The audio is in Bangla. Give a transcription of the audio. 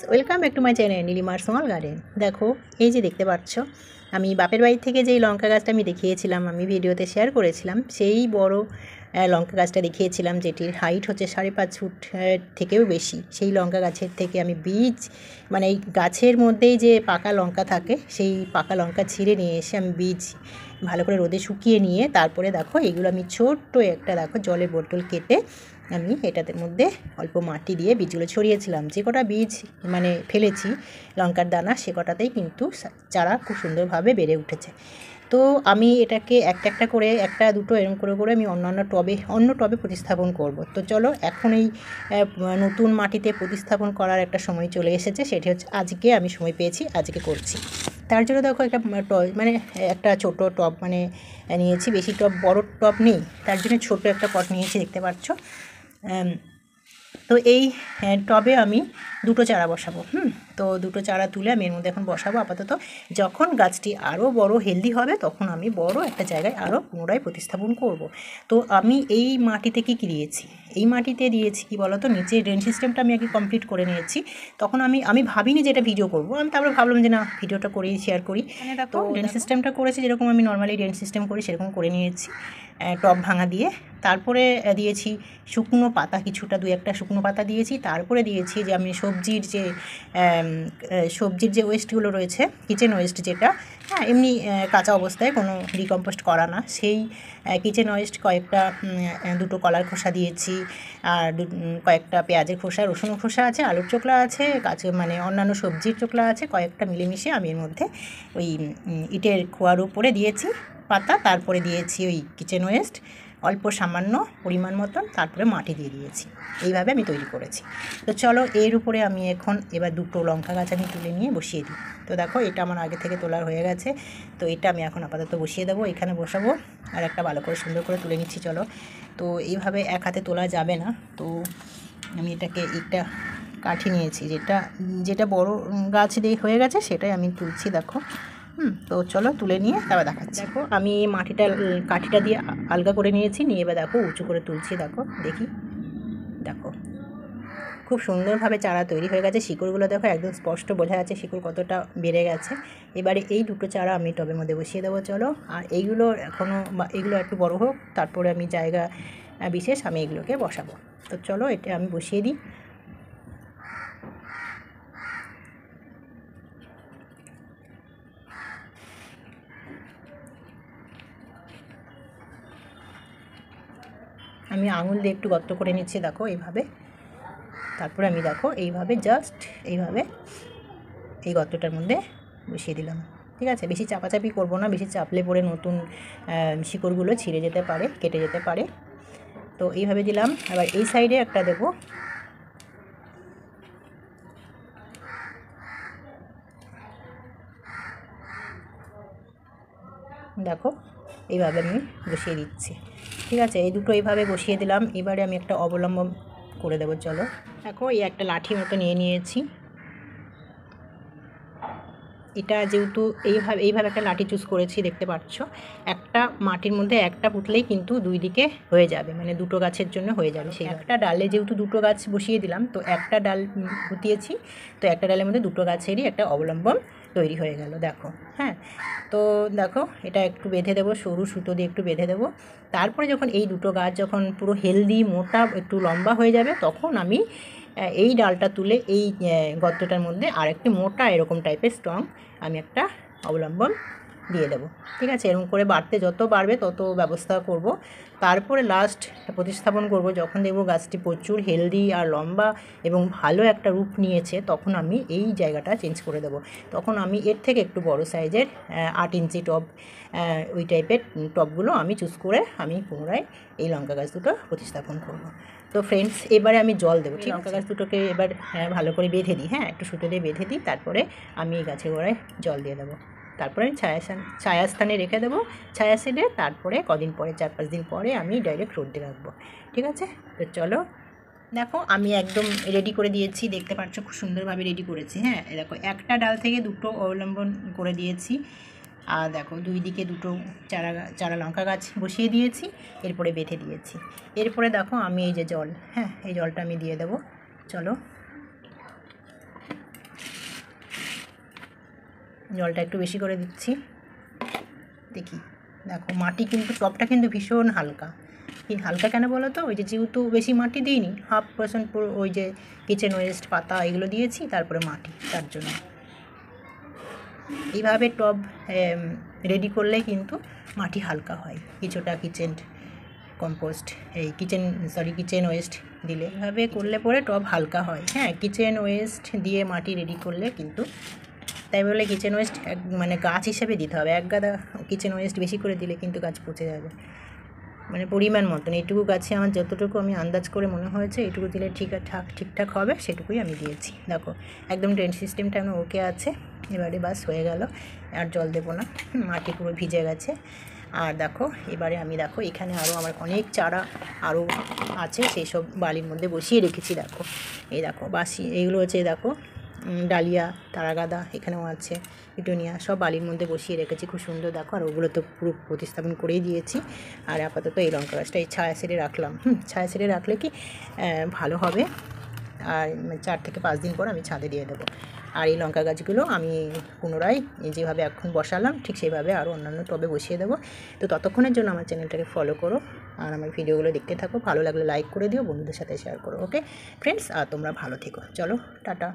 Welcome back to my channel নীলিমার স্মল গার্ডেন। দেখো এই যে দেখতে পাচ্ছ, আমি বাপের বাড়ি থেকে যেই লঙ্কা গাছটা আমি দেখিয়েছিলাম, আমি ভিডিওতে শেয়ার করেছিলাম, সেই বড় লঙ্কা গাছটা দেখিয়েছিলাম, যেটির হাইট হচ্ছে 5.5 ফুট থেকেও বেশি। সেই লঙ্কা গাছের থেকে আমি বীজ, মানে এই গাছের মধ্যেই যে পাকা লঙ্কা থাকে, সেই পাকা লঙ্কা ছিঁড়ে নিয়ে এসে আমি বীজ ভালো করে রোদে শুকিয়ে নিয়ে তারপরে দেখো এগুলো আমি ছোট্ট একটা দেখো জলের বোতল কেটে আমি এটাতে মধ্যে অল্প মাটি দিয়ে বীজগুলো ছড়িয়েছিলাম। যে কটা বীজ মানে ফেলেছি লঙ্কার দানা, সে কটাতেই কিন্তু চারা খুব সুন্দরভাবে বেড়ে উঠেছে। তো আমি এটাকে একটা একটা করে, একটা দুটো এরকম করে করে আমি অন্য টবে প্রতিস্থাপন করব। তো চলো এখন এই নতুন মাটিতে প্রতিস্থাপন করার একটা সময় চলে এসেছে, সেটি হচ্ছে আজকে আমি সময় পেয়েছি, আজকে করছি। তার জন্য দেখো একটা মানে একটা ছোট টব মানে নিয়েছি, বেশি টব বড় টব নেই, তার জন্য ছোট একটা পট নিয়েছি, দেখতে পাচ্ছ। তো এই টবে আমি দুটো চারা বসাবো। তো দুটো চারা তুলে আমি এর মধ্যে এখন বসাবো আপাতত। যখন গাছটি আরও বড় হেলদি হবে তখন আমি বড় একটা জায়গায় আরও পুনরায় প্রতিস্থাপন করব। তো আমি এই মাটিতে কী দিয়েছি, এই মাটিতে দিয়েছি কি বলো তো, নিচে ড্রেন সিস্টেমটা আমি আগে কমপ্লিট করে নিয়েছি। তখন আমি ভাবিনি যে এটা ভিডিও করবো, আমি তারপরে ভাবলাম যে না, ভিডিওটা করেই শেয়ার করি। তো ড্রেন সিস্টেমটা করেছি যেরকম আমি নর্মালি ড্রেন সিস্টেম করি সেরকম করে নিয়েছি, টব ভাঙা দিয়ে। তারপরে দিয়েছি শুকনো পাতা, কিছুটা 2-1টা শুকনো পাতা দিয়েছি। তারপরে দিয়েছি যে আমি সবজির যে ওয়েস্টগুলো রয়েছে, কিচেন ওয়েস্ট যেটা, হ্যাঁ এমনি কাঁচা অবস্থায় কোনো ডিকম্পোস্ট করা না, সেই কিচেন ওয়েস্ট কয়েকটা, দুটো কলার খোসা দিয়েছি, আর কয়েকটা পেঁয়াজের খোসা, রসুন খোসা আছে, আলুর চোকলা আছে, মানে অন্যান্য সবজির চোকলা আছে, কয়েকটা মিলেমিশে আমি এর মধ্যে ওই ইটের খোয়ার উপরে দিয়েছি পাতা। তারপরে দিয়েছি ওই কিচেন ওয়েস্ট অল্প সামান্য পরিমাণ মতন, তারপরে মাটি দিয়ে দিয়েছি। এইভাবে আমি তৈরি করেছি। তো চলো এর উপরে আমি এখন এবার দুটো লঙ্কা গাছ আমি তুলে নিয়ে বসিয়ে দিই। তো দেখো এটা আমার আগে থেকে তোলা হয়ে গেছে, তো এটা আমি এখন আপাতত বসিয়ে দেবো, এখানে বসাবো। আর একটা ভালো করে সুন্দর করে তুলে নিচ্ছি চলো। তো এইভাবে এক হাতে তোলা যাবে না, তো আমি এটাকে একটা কাঠি নিয়েছি, যেটা বড় গাছ দিয়ে হয়ে গেছে সেটাই আমি তুলছি দেখো। তো চলো তুলে নিয়ে তারপর দেখাচ্ছি। দেখো আমি কাঠিটা দিয়ে আলগা করে নিয়েছি, নিয়ে এবার দেখো উঁচু করে তুলছি, দেখো দেখো খুব সুন্দরভাবে চারা তৈরি হয়ে গেছে। শিকড়গুলো দেখো একদম স্পষ্ট বোঝা যাচ্ছে শিকড় কতটা বেড়ে গেছে। এবারে এই দুটো চারা আমি টবের মধ্যে বসিয়ে দেবো চলো। আর এগুলো একটু বড় হোক, তারপরে আমি জায়গা বিশেষ আমি এগুলোকে বসাবো। তো চলো এটা আমি বসিয়ে দিই। আমি আঙুল দিয়ে একটু গর্ত করে নিচ্ছি দেখো এইভাবে। তারপরে আমি দেখো এইভাবে জাস্ট এইভাবে এই গর্তটার মধ্যে বসিয়ে দিলাম। ঠিক আছে, বেশি চাপাচাপি করবো না, বেশি চাপলে পরে নতুন শিকড়গুলো ছিঁড়ে যেতে পারে, কেটে যেতে পারে। তো এইভাবে দিলাম। আবার এই সাইডে একটা দেবো। দেখো এইভাবে আমি বসিয়ে দিচ্ছি। ঠিক আছে, এই দুটো এইভাবে বসিয়ে দিলাম। এবারে আমি একটা অবলম্বন করে দেবো চলো। দেখো এই একটা লাঠি মতো নিয়ে নিয়েছি। এটা যেহেতু এইভাবে একটা লাঠি চুজ করেছি, দেখতে পাচ্ছ, একটা মাটির মধ্যে একটা পুঁতলেই কিন্তু দুই দিকে হয়ে যাবে, মানে দুটো গাছের জন্য হয়ে যাবে। সেই একটা ডালে যেহেতু দুটো গাছ বসিয়ে দিলাম, তো একটা ডাল পুঁতিয়েছি, তো একটা ডালের মধ্যে দুটো গাছেরই একটা অবলম্বন তৈরি হয়ে গেল দেখো। হ্যাঁ, তো দেখো এটা একটু বেঁধে দেবো, সরু সুতো দিয়ে একটু বেঁধে দেবো। তারপরে যখন এই দুটো গাছ যখন পুরো হেলদি, মোটা, একটু লম্বা হয়ে যাবে, তখন আমি এই ডালটা তুলে এই গর্তটার মধ্যে আর একটি মোটা এরকম টাইপের স্ট্রং আমি একটা অবলম্বন দিয়ে দেবো। ঠিক আছে, এরকম করে যত বাড়বে তত ব্যবস্থা করব। তারপরে লাস্ট প্রতিস্থাপন করব যখন দেখব গাছটি প্রচুর হেলদি আর লম্বা এবং ভালো একটা রূপ নিয়েছে, তখন আমি এই জায়গাটা চেঞ্জ করে দেব। তখন আমি এর থেকে একটু বড় সাইজের 8 ইঞ্চি টব, ওই টাইপের টবগুলো আমি চুজ করে আমি পুনরায় এই লঙ্কা গাছ দুটো প্রতিস্থাপন করব। তো ফ্রেন্ডস, এবারে আমি জল দেবো। ঠিক লঙ্কা গাছ দুটোকে এবার ভালো করে বেঁধে দিই, হ্যাঁ একটু সুতো দিয়ে বেঁধে দিই। তারপরে আমি এই গাছের গোড়ায় জল দিয়ে দেবো। তারপরে আমি ছায়াস্থানে রেখে দেবো, ছায়া শেডে। তারপরে কদিন পরে, 4-5 দিন পরে আমি ডাইরেক্ট রোদে রাখবো। ঠিক আছে, তো চলো দেখো আমি একদম রেডি করে দিয়েছি, দেখতে পাচ্ছ খুব সুন্দরভাবে রেডি করেছি। হ্যাঁ দেখো একটা ডাল থেকে দুটো অবলম্বন করে দিয়েছি। আর দেখো দুই দিকে দুটো চারা লঙ্কা গাছ বসিয়ে দিয়েছি, এরপরে বেঁধে দিয়েছি। এরপরে দেখো আমি এই যে জল, হ্যাঁ এই জলটা আমি দিয়ে দেবো চলো। জলটা একটু বেশি করে দিচ্ছি। দেখি, দেখো মাটি কিন্তু টবটা কিন্তু ভীষণ হালকা। এই হালকা কেন বলো তো, ওই যে যেহেতু বেশি মাটি দিইনি, 1/2% পুরো ওই যে কিচেন ওয়েস্ট, পাতা এগুলো দিয়েছি, তারপরে মাটি, তার জন্য। এইভাবে টব রেডি করলে কিন্তু মাটি হালকা হয়, কিছুটা কিচেন কম্পোস্ট, কিচেন ওয়েস্ট দিলে এভাবে করলে পরে টব হালকা হয়। হ্যাঁ, কিচেন ওয়েস্ট দিয়ে মাটি রেডি করলে কিন্তু, তাই বলে কিচেন ওয়েস্ট মানে গাছ হিসেবে দিতে হবে। এক গাদা কিচেন ওয়েস্ট বেশি করে দিলে কিন্তু গাছ পচে যাবে। মানে পরিমাণ মতন, এইটুকু গাছে আমার যতটুকু আমি আন্দাজ করে মনে হয়েছে এইটুকু দিলে ঠিকঠাক হবে, সেটুকুই আমি দিয়েছি। দেখো একদম ড্রেন সিস্টেমটা আমার ওকে আছে। এবারে বাস হয়ে গেল, আর জল দেবো না, মাটি পুরো ভিজে গেছে। আর দেখো এবারে আমি, দেখো এখানে আরও আমার অনেক চারা আরও আছে, সেই সব বালির মধ্যে বসিয়ে রেখেছি। দেখো এই দেখো এইগুলো হচ্ছে, দেখো ডালিয়া, তারাগাদা এখানেও আছে, পিটুনিয়া, সব বালির মধ্যে বসিয়ে রেখেছি, খুব সুন্দর। দেখো আর ওগুলো তো পুরো প্রতিস্থাপন করেই দিয়েছি। আর আপাতত এই লঙ্কা গাছটা এই ছায়া সেরে রাখলাম। ছায়া সেরে রাখলে কি ভালো হবে। আর 4 থেকে 5 দিন পর আমি ছাদে দিয়ে দেবো। আর এই লঙ্কা গাছগুলো আমি পুনরায় যেভাবে এখন বসালাম ঠিক সেইভাবে আরও অন্যান্য টবে বসিয়ে দেবো। তো ততক্ষণের জন্য আমার চ্যানেলটাকে ফলো করো, আর আমার ভিডিওগুলো দেখতে থাকো। ভালো লাগলে লাইক করে দিও, বন্ধুদের সাথে শেয়ার করো। ওকে ফ্রেন্ডস, আর তোমরা ভালো থেকো। চলো টাটা।